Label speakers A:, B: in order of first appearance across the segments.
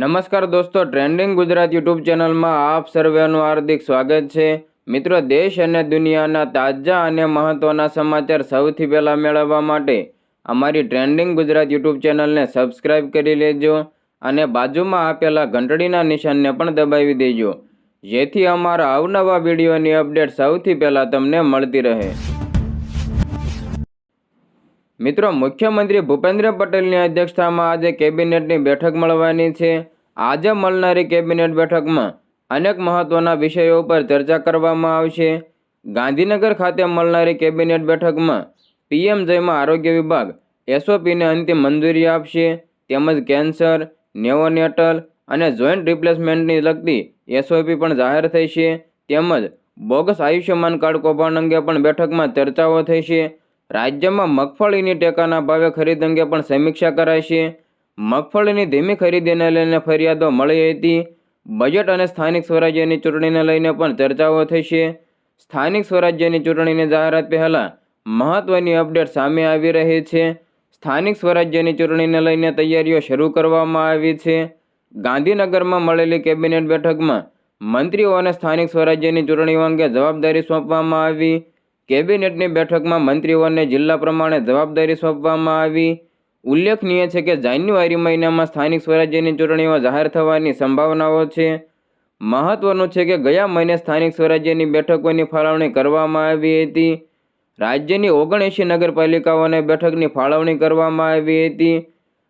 A: નમસ્કાર દોસ્તો, trending Gujarat YouTube ચેનલમાં આપ સર્વેનું હાર્દિક સ્વાગત છે। મિત્રો, દેશ અને દુનિયાના તાજા અને મહત્વના સમાચાર સૌથી પહેલા મેળવવા માટે અમારી ટ્રેન્ડિંગ ગુજરાત યુટ્યુબ ચેનલને સબસ્ક્રાઇબ કરી લેજો અને બાજુમાં આપેલા ઘંટડીના નિશાનને પણ દબાવી દેજો, જેથી અમારા અવનવા વિડીયોની અપડેટ સૌથી પહેલા તમને મળતી રહે। મિત્રો, મુખ્યમંત્રી ભૂપેન્દ્ર પટેલની અધ્યક્ષતામાં આજે કેબિનેટની બેઠક મળવાની છે। આજે મળનારી કેબિનેટ બેઠકમાં અનેક મહત્વના વિષયો પર ચર્ચા કરવામાં આવશે। ગાંધીનગર ખાતે મળનારી કેબિનેટ બેઠકમાં પીએમ જયમાં આરોગ્ય વિભાગ એસઓપીને અંતિમ મંજૂરી આપશે, તેમજ કેન્સર, નેઓનેટલ અને જોઈન્ટ રિપ્લેસમેન્ટની લગતી એસઓપી પણ જાહેર થશે, તેમજ બોગસ આયુષ્યમાન કાર્ડ કૌભાંડ અંગે પણ બેઠકમાં ચર્ચાઓ થશે। રાજ્યમાં મગફળીની ટેકાના ભાવે ખરીદ અંગે પણ સમીક્ષા કરાશે। મગફળીની ધીમી ખરીદીને લઈને ફરિયાદો મળી હતી। બજેટ અને સ્થાનિક સ્વરાજ્યની ચૂંટણીને લઈને પણ ચર્ચાઓ થશે। સ્થાનિક સ્વરાજ્યની ચૂંટણીની જાહેરાત પહેલાં મહત્વની અપડેટ સામે આવી રહી છે। સ્થાનિક સ્વરાજ્યની ચૂંટણીને લઈને તૈયારીઓ શરૂ કરવામાં આવી છે। ગાંધીનગરમાં મળેલી કેબિનેટ બેઠકમાં મંત્રીઓને સ્થાનિક સ્વરાજ્યની ચૂંટણીઓ અંગે જવાબદારી સોંપવામાં આવી। કેબિનેટની બેઠકમાં મંત્રીઓને જિલ્લા પ્રમાણે જવાબદારી સોંપવામાં આવી। ઉલ્લેખનીય છે કે જાન્યુઆરી મહિનામાં સ્થાનિક સ્વરાજ્યની ચૂંટણીઓ જાહેર થવાની સંભાવનાઓ છે। મહત્વનું છે કે ગયા મહિને સ્થાનિક સ્વરાજ્યની બેઠકોની ફાળવણી કરવામાં આવી હતી। રાજ્યની 79 નગરપાલિકાઓને બેઠકની ફાળવણી કરવામાં આવી હતી।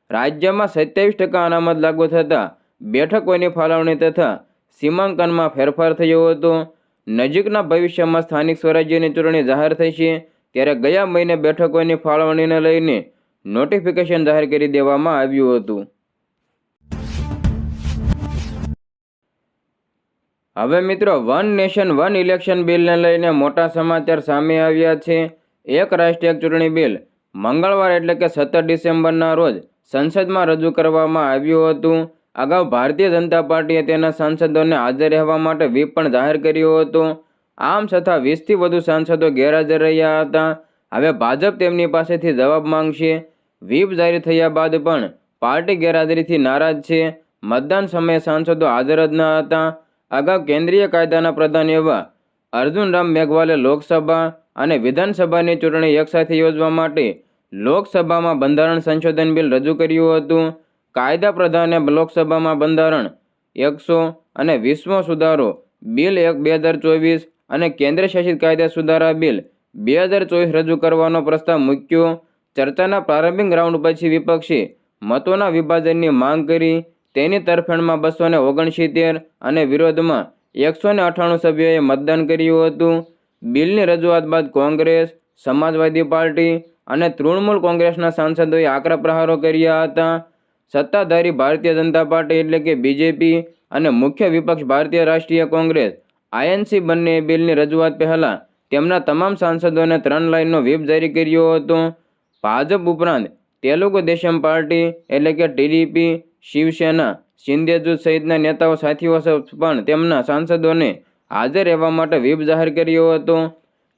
A: રાજ્યમાં 27% અનામત લાગુ થતાં બેઠકોની ફાળવણી તથા સીમાંકનમાં ફેરફાર થયો હતો। નજીકના ભવિષ્યમાં સ્થાનિક સ્વરાજ્યની ચૂંટણી જાહેર થશે, ત્યારે ગયા મહિને બેઠકોની ફાળવણીને લઈને નોટિફિકેશન જાહેર કરી દેવામાં આવ્યું હતું। હવે મિત્રો, વન નેશન વન ઇલેક્શન બિલને લઈને મોટા સમાચાર સામે આવ્યા છે। એક રાષ્ટ્ર એક ચૂંટણી બિલ મંગળવાર એટલે કે 17 ડિસેમ્બરના રોજ સંસદમાં રજૂ કરવામાં આવ્યું હતું। અગાઉ ભારતીય જનતા પાર્ટીએ તેના સાંસદોને હાજર રહેવા માટે વ્હીપ પણ જાહેર કર્યો હતો। આમ છતાં 20થી વધુ સાંસદો ગેરહાજર રહ્યા હતા। હવે ભાજપ તેમની પાસેથી જવાબ માંગશે। વ્હીપ જારી થયા બાદ પણ પાર્ટી ગેરહાજરીથી નારાજ છે। મતદાન સમયે સાંસદો હાજર જ ન હતા। અગાઉ કેન્દ્રીય કાયદાના પ્રધાન એવા અર્જુન રામ મેઘવાલે લોકસભા અને વિધાનસભાની ચૂંટણી એકસાથે યોજવા માટે લોકસભામાં બંધારણ સંશોધન બિલ રજૂ કર્યું હતું। કાયદા પ્રધાને લોકસભામાં બંધારણ 100 અને 20મો સુધારો બિલ 2024 અને કેન્દ્ર શાસિત કાયદા સુધારા બિલ 2024 રજૂ કરવાનો પ્રસ્તાવ મૂક્યો। ચર્ચાના પ્રારંભિક રાઉન્ડ પછી વિપક્ષે મતોના વિભાજનની માંગ કરી। તેની તરફેણમાં 269 અને વિરોધમાં 198 સભ્યોએ મતદાન કર્યું હતું। બિલની રજૂઆત બાદ કોંગ્રેસ, સમાજવાદી પાર્ટી અને તૃણમૂલ કોંગ્રેસના સાંસદોએ આકરા પ્રહારો કર્યા હતા। સત્તાધારી ભારતીય જનતા પાર્ટી એટલે કે બીજેપી અને મુખ્ય વિપક્ષ ભારતીય રાષ્ટ્રીય કોંગ્રેસ આઈએનસી બંનેએ બિલની રજૂઆત પહેલાં તેમના તમામ સાંસદોને 3 લાઇનનો વ્હીપ જારી કર્યો હતો। ભાજપ ઉપરાંત તેલુગુ દેશમ પાર્ટી એટલે કે ટીડીપી, શિવસેના, શિંદે જૂથ સહિતના નેતાઓ સાથીઓ પણ તેમના સાંસદોને હાજર રહેવા માટે વ્હીપ જાહેર કર્યો હતો।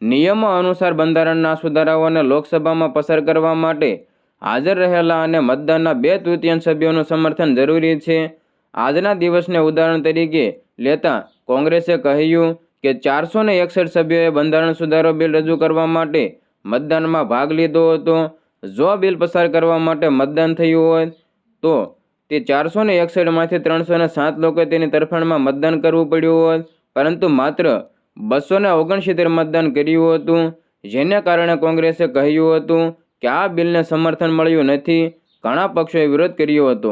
A: નિયમો અનુસાર બંધારણના સુધારાઓને લોકસભામાં પસાર કરવા માટે હાજર રહેલા અને મતદાનના 2/3 સભ્યોનું સમર્થન જરૂરી છે। આજના દિવસને ઉદાહરણ તરીકે લેતા કોંગ્રેસે કહ્યું કે 461 સભ્યોએ બંધારણ સુધારો બિલ રજૂ કરવા માટે મતદાનમાં ભાગ લીધો હતો। જો બિલ પસાર કરવા માટે મતદાન થયું હોય તો તે 461માંથી 307 લોકોએ તેની તરફેણમાં મતદાન કરવું પડ્યું હોત, પરંતુ માત્ર 269 મતદાન કર્યું હતું, જેને કારણે કોંગ્રેસે કહ્યું હતું કે આ બિલને સમર્થન મળ્યું નથી। ઘણા પક્ષોએ વિરોધ કર્યો હતો।